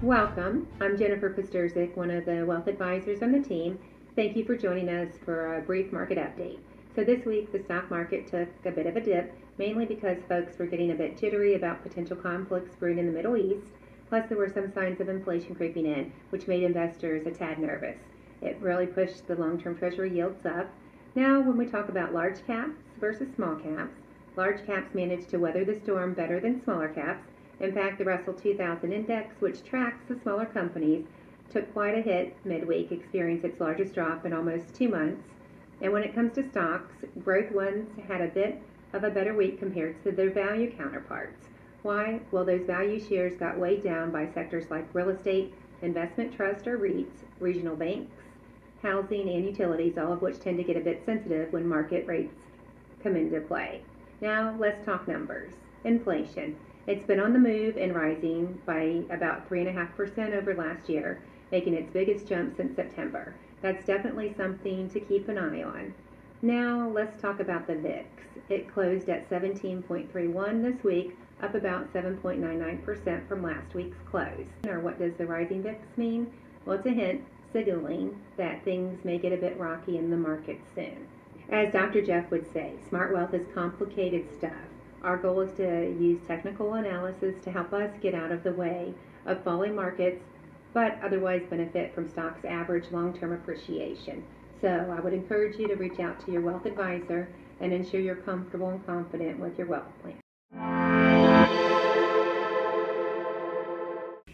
Welcome. I'm Jennifer Pasterzik, one of the wealth advisors on the team. Thank you for joining us for a brief market update. So this week the stock market took a bit of a dip, mainly because folks were getting a bit jittery about potential conflicts brewing in the Middle East. Plus there were some signs of inflation creeping in, which made investors a tad nervous. It really pushed the long-term Treasury yields up. Now when we talk about large caps versus small caps, large caps managed to weather the storm better than smaller caps. In fact, the Russell 2000 index, which tracks the smaller companies, took quite a hit midweek, experienced its largest drop in almost 2 months. And when it comes to stocks, growth ones had a bit of a better week compared to their value counterparts. Why? Well, those value shares got weighed down by sectors like real estate, investment trust or REITs, regional banks, housing, and utilities, all of which tend to get a bit sensitive when market rates come into play. Now, let's talk numbers. Inflation. It's been on the move and rising by about 3.5% over last year, making its biggest jump since September. That's definitely something to keep an eye on. Now let's talk about the VIX. It closed at 17.31 this week, up about 7.99% from last week's close. Or what does the rising VIX mean? Well, it's a hint signaling that things may get a bit rocky in the market soon. As Dr. Jeff would say, smart wealth is complicated stuff. Our goal is to use technical analysis to help us get out of the way of falling markets, but otherwise benefit from stocks' average long-term appreciation. So I would encourage you to reach out to your wealth advisor and ensure you're comfortable and confident with your wealth plan.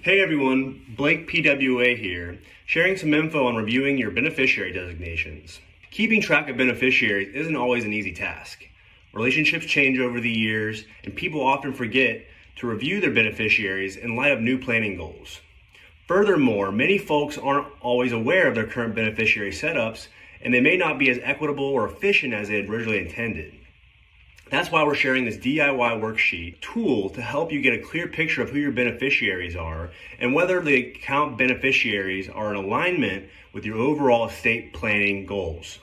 Hey everyone, Blake PWA here, sharing some info on reviewing your beneficiary designations. Keeping track of beneficiaries isn't always an easy task. Relationships change over the years, and people often forget to review their beneficiaries in light of new planning goals. Furthermore, many folks aren't always aware of their current beneficiary setups, and they may not be as equitable or efficient as they had originally intended. That's why we're sharing this DIY worksheet tool to help you get a clear picture of who your beneficiaries are and whether the account beneficiaries are in alignment with your overall estate planning goals.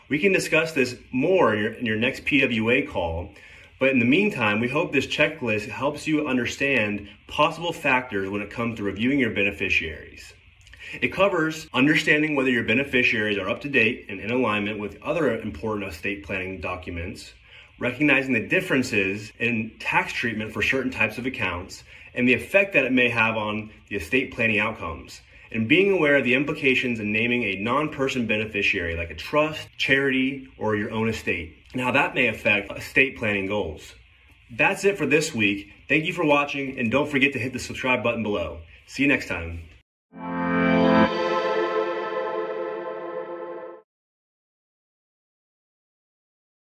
We can discuss this more in your next PWA call, but in the meantime, we hope this checklist helps you understand possible factors when it comes to reviewing your beneficiaries. It covers understanding whether your beneficiaries are up to date and in alignment with other important estate planning documents, recognizing the differences in tax treatment for certain types of accounts, and the effect that it may have on the estate planning outcomes, and being aware of the implications in naming a non-person beneficiary like a trust, charity, or your own estate, and how that may affect estate planning goals. That's it for this week. Thank you for watching, and don't forget to hit the subscribe button below. See you next time.